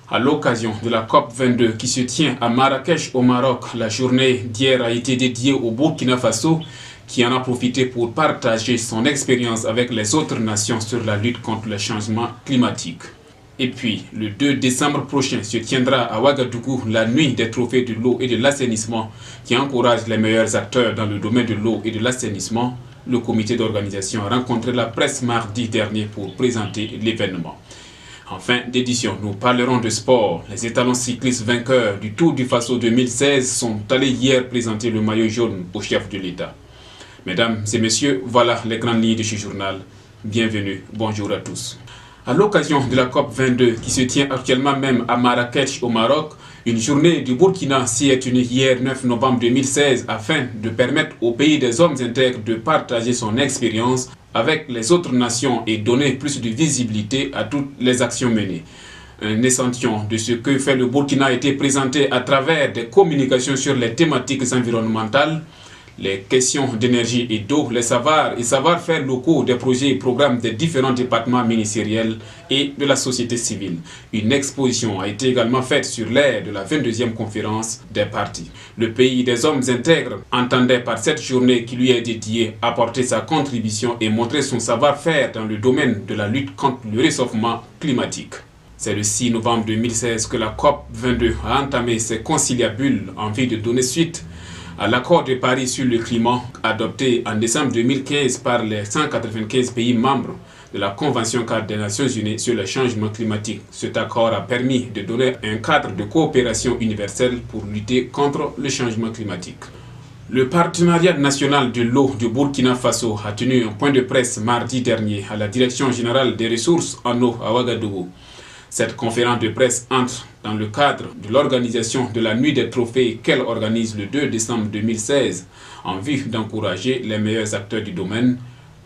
À l'occasion de la COP22 qui se tient à Marrakech au Maroc, la journée d'hier a été dédiée au Burkina Faso qui en a profité pour partager son expérience avec les autres nations sur la lutte contre le changement climatique. Et puis, le 2 décembre prochain se tiendra à Ouagadougou la nuit des trophées de l'eau et de l'assainissement qui encourage les meilleurs acteurs dans le domaine de l'eau et de l'assainissement. Le comité d'organisation a rencontré la presse mardi dernier pour présenter l'événement. En fin d'édition, nous parlerons de sport. Les étalons cyclistes vainqueurs du Tour du Faso 2016 sont allés hier présenter le maillot jaune au chef de l'État. Mesdames et messieurs, voilà les grandes lignes de ce journal. Bienvenue, bonjour à tous. À l'occasion de la COP22 qui se tient actuellement même à Marrakech au Maroc, une journée du Burkina s'y est tenue hier 9 novembre 2016 afin de permettre au pays des hommes intègres de partager son expérience avec les autres nations et donner plus de visibilité à toutes les actions menées. Un échantillon de ce que fait le Burkina a été présenté à travers des communications sur les thématiques environnementales, les questions d'énergie et d'eau, les savoirs et savoir-faire locaux des projets et programmes des différents départements ministériels et de la société civile. Une exposition a été également faite sur l'aire de la 22e conférence des partis. Le pays des hommes intègres entendait par cette journée qui lui est dédiée apporter sa contribution et montrer son savoir-faire dans le domaine de la lutte contre le réchauffement climatique. C'est le 6 novembre 2016 que la COP22 a entamé ses conciliabules en vue de donner suite à l'accord de Paris sur le climat adopté en décembre 2015 par les 195 pays membres de la Convention cadre des Nations Unies sur le changement climatique. Cet accord a permis de donner un cadre de coopération universelle pour lutter contre le changement climatique. Le partenariat national de l'eau du Burkina Faso a tenu un point de presse mardi dernier à la Direction générale des ressources en eau à Ouagadougou. Cette conférence de presse entre dans le cadre de l'organisation de la Nuit des Trophées qu'elle organise le 2 décembre 2016 en vue d'encourager les meilleurs acteurs du domaine.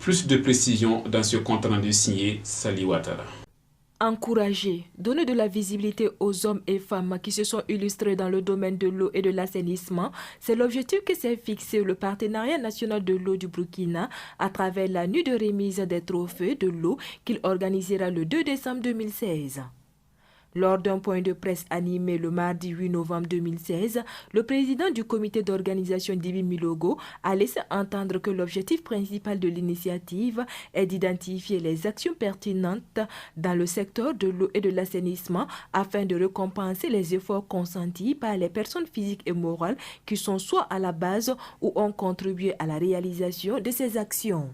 Plus de précisions dans ce compte rendu signé Sali Ouattara. Encourager, donner de la visibilité aux hommes et femmes qui se sont illustrés dans le domaine de l'eau et de l'assainissement, c'est l'objectif que s'est fixé le Partenariat national de l'eau du Burkina à travers la nuit de remise des trophées de l'eau qu'il organisera le 2 décembre 2016. Lors d'un point de presse animé le mardi 8 novembre 2016, le président du comité d'organisation Dibi Milogo a laissé entendre que l'objectif principal de l'initiative est d'identifier les actions pertinentes dans le secteur de l'eau et de l'assainissement afin de récompenser les efforts consentis par les personnes physiques et morales qui sont soit à la base ou ont contribué à la réalisation de ces actions.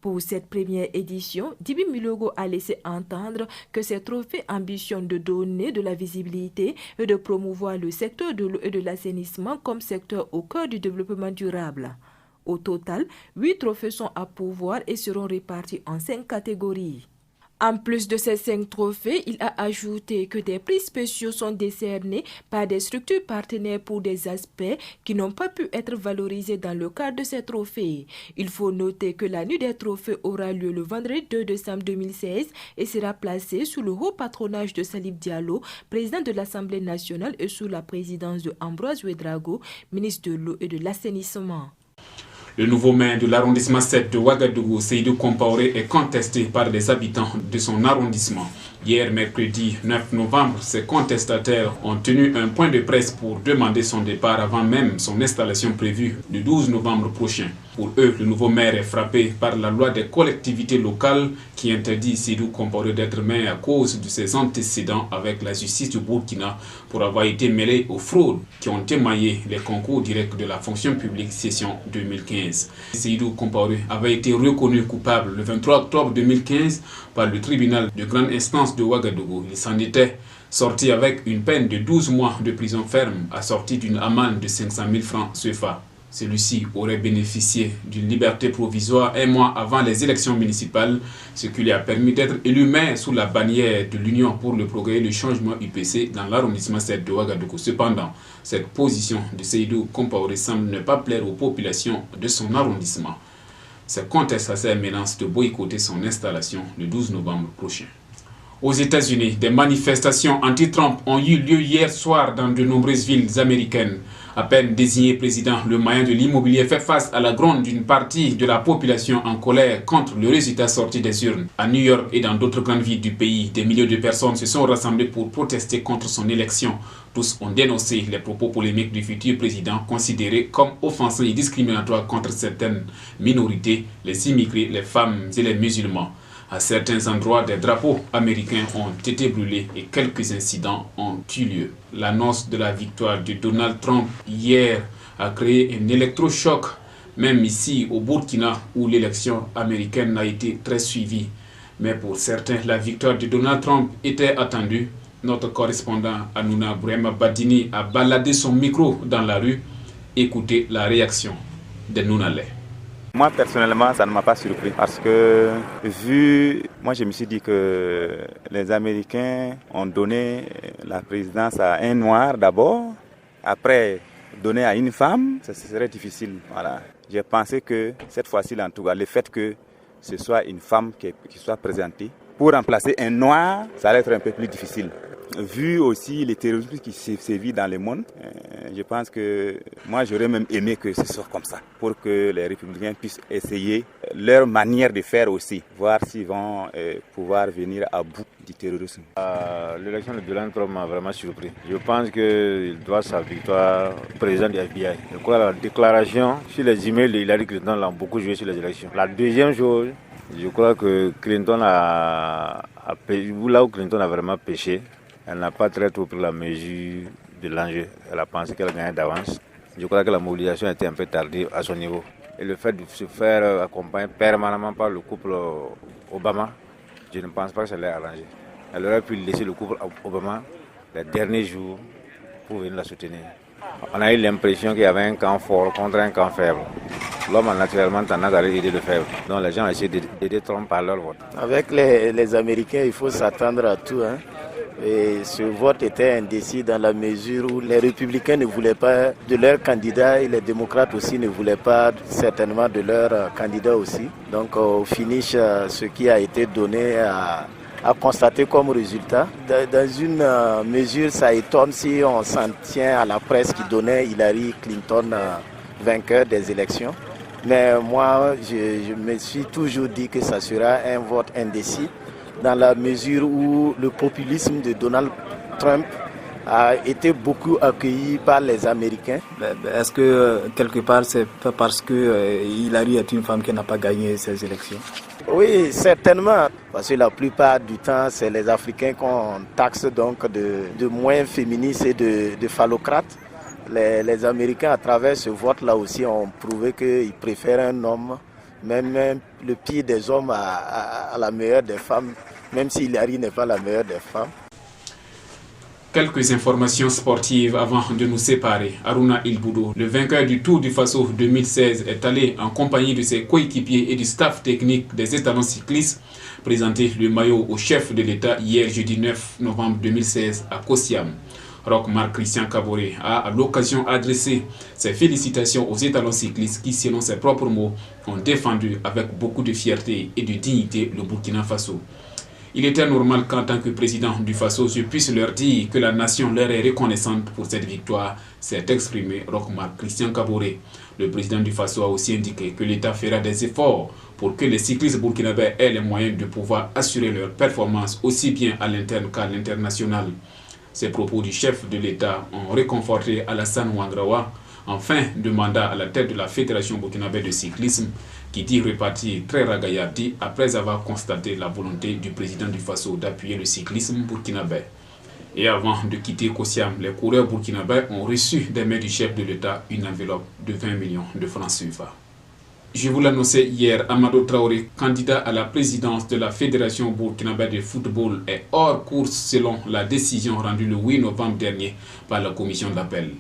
Pour cette première édition, Dibi Milogo a laissé entendre que ces trophées ambitionnent de donner de la visibilité et de promouvoir le secteur de l'eau et de l'assainissement comme secteur au cœur du développement durable. Au total, 8 trophées sont à pourvoir et seront répartis en 5 catégories. En plus de ces 5 trophées, il a ajouté que des prix spéciaux sont décernés par des structures partenaires pour des aspects qui n'ont pas pu être valorisés dans le cadre de ces trophées. Il faut noter que la nuit des trophées aura lieu le vendredi 2 décembre 2016 et sera placée sous le haut patronage de Salif Diallo, président de l'Assemblée nationale, et sous la présidence de Ambroise Ouedraogo, ministre de l'eau et de l'assainissement. Le nouveau maire de l'arrondissement 7 de Ouagadougou, Seydou Compaoré, est contesté par les habitants de son arrondissement. Hier, mercredi 9 novembre, ces contestataires ont tenu un point de presse pour demander son départ avant même son installation prévue le 12 novembre prochain. Pour eux, le nouveau maire est frappé par la loi des collectivités locales qui interdit Seydou Compaoré d'être maire à cause de ses antécédents avec la justice du Burkina pour avoir été mêlé aux fraudes qui ont émaillé les concours directs de la fonction publique session 2015. Seydou Compaoré avait été reconnu coupable le 23 octobre 2015 par le tribunal de grande instance de Ouagadougou. Il s'en était sorti avec une peine de 12 mois de prison ferme assortie d'une amende de 500 000 francs CFA. Celui-ci aurait bénéficié d'une liberté provisoire un mois avant les élections municipales, ce qui lui a permis d'être élu maire sous la bannière de l'Union pour le progrès et le changement UPC dans l'arrondissement 7 de Ouagadougou. Cependant, cette position de Seydou Compaoré semble ne pas plaire aux populations de son arrondissement. Ces contestataires menacent de boycotter son installation le 12 novembre prochain. Aux États-Unis, des manifestations anti-Trump ont eu lieu hier soir dans de nombreuses villes américaines. À peine désigné président, le maillon de l'immobilier fait face à la gronde d'une partie de la population en colère contre le résultat sorti des urnes. À New York et dans d'autres grandes villes du pays, des milliers de personnes se sont rassemblées pour protester contre son élection. Tous ont dénoncé les propos polémiques du futur président considérés comme offensants et discriminatoires contre certaines minorités, les immigrés, les femmes et les musulmans. À certains endroits, des drapeaux américains ont été brûlés et quelques incidents ont eu lieu. L'annonce de la victoire de Donald Trump hier a créé un électrochoc, même ici au Burkina où l'élection américaine a été très suivie. Mais pour certains, la victoire de Donald Trump était attendue. Notre correspondant Hanouna Bourema Badini a baladé son micro dans la rue. Écoutez la réaction de Nounalé. Moi personnellement, ça ne m'a pas surpris parce que moi je me suis dit que les Américains ont donné la présidence à un noir d'abord, après donner à une femme, ça serait difficile. Voilà. J'ai pensé que cette fois-ci, en tout cas, le fait que ce soit une femme qui soit présentée pour remplacer un noir, ça allait être un peu plus difficile. Vu aussi les terrorismes qui sévissent dans le monde, je pense que moi j'aurais même aimé que ce soit comme ça, pour que les républicains puissent essayer leur manière de faire aussi, voir s'ils vont pouvoir venir à bout du terrorisme. L'élection de Donald Trump m'a vraiment surpris. Je pense qu'il doit sa victoire au président du FBI. Je crois que la déclaration sur les emails de Hillary Clinton l'a beaucoup joué sur les élections. La deuxième chose, je crois que Clinton là où Clinton a vraiment péché, elle n'a pas très tôt pris la mesure de l'enjeu. Elle a pensé qu'elle gagnait d'avance. Je crois que la mobilisation était un peu tardive à son niveau. Et le fait de se faire accompagner permanemment par le couple Obama, je ne pense pas que ça l'ait arrangé. Elle aurait pu laisser le couple Obama les derniers jours pour venir la soutenir. On a eu l'impression qu'il y avait un camp fort contre un camp faible. L'homme a naturellement tendance à aider le faible. Donc les gens ont essayé d'aider Trump par leur vote. Avec les Américains, il faut s'attendre à tout. Et ce vote était indécis dans la mesure où les républicains ne voulaient pas de leur candidat et les démocrates aussi ne voulaient pas certainement de leur candidat aussi. Donc au finish, ce qui a été donné à constater comme résultat. Dans une mesure, ça étonne si on s'en tient à la presse qui donnait Hillary Clinton vainqueur des élections. Mais moi, je me suis toujours dit que ça sera un vote indécis dans la mesure où le populisme de Donald Trump a été beaucoup accueilli par les Américains. Est-ce que quelque part c'est pas parce que Hillary est une femme qui n'a pas gagné ces élections? Oui, certainement, parce que la plupart du temps, c'est les Africains qu'on taxe donc de moins féministes et de phallocrates. Les Américains, à travers ce vote-là aussi, ont prouvé qu'ils préfèrent un homme, même le pire des hommes à la meilleure des femmes, même si Hillary n'est pas la meilleure des femmes. Quelques informations sportives avant de nous séparer. Haruna Ilboudo, le vainqueur du Tour du Faso 2016, est allé en compagnie de ses coéquipiers et du staff technique des étalons cyclistes présenter le maillot au chef de l'État hier jeudi 9 novembre 2016 à Kosiam. Roch-Marc Christian Kaboré a à l'occasion adressé ses félicitations aux étalons cyclistes qui, selon ses propres mots, ont défendu avec beaucoup de fierté et de dignité le Burkina Faso. Il était normal qu'en tant que président du Faso, je puisse leur dire que la nation leur est reconnaissante pour cette victoire, s'est exprimé Roch-Marc Christian Kaboré. Le président du Faso a aussi indiqué que l'État fera des efforts pour que les cyclistes burkinabés aient les moyens de pouvoir assurer leur performance aussi bien à l'interne qu'à l'international. Ces propos du chef de l'État ont réconforté Alassane Ouattara, en fin de mandat à la tête de la Fédération burkinabé de cyclisme, qui dit repartir très ragaillardi après avoir constaté la volonté du président du Faso d'appuyer le cyclisme burkinabé. Et avant de quitter Kosiam, les coureurs burkinabés ont reçu des mains du chef de l'État une enveloppe de 20 millions de francs CFA. Je vous l'annonçais hier, Amadou Traoré, candidat à la présidence de la Fédération burkinabé de football, est hors course selon la décision rendue le 8 novembre dernier par la commission d'appel.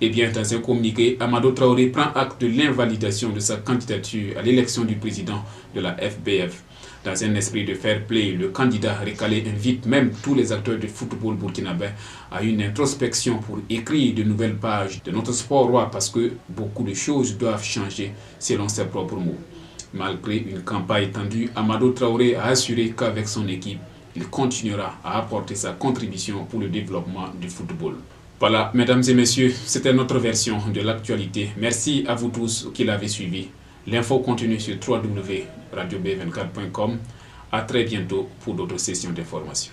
Eh bien, dans un communiqué, Amadou Traoré prend acte de l'invalidation de sa candidature à l'élection du président de la FBF. Dans un esprit de fair play, le candidat recalé invite même tous les acteurs de football burkinabé à une introspection pour écrire de nouvelles pages de notre sport roi parce que beaucoup de choses doivent changer selon ses propres mots. Malgré une campagne tendue, Amadou Traoré a assuré qu'avec son équipe, il continuera à apporter sa contribution pour le développement du football. Voilà, mesdames et messieurs, c'était notre version de l'actualité. Merci à vous tous qui l'avez suivi. L'info continue sur www.radiob24.com. À très bientôt pour d'autres sessions d'information.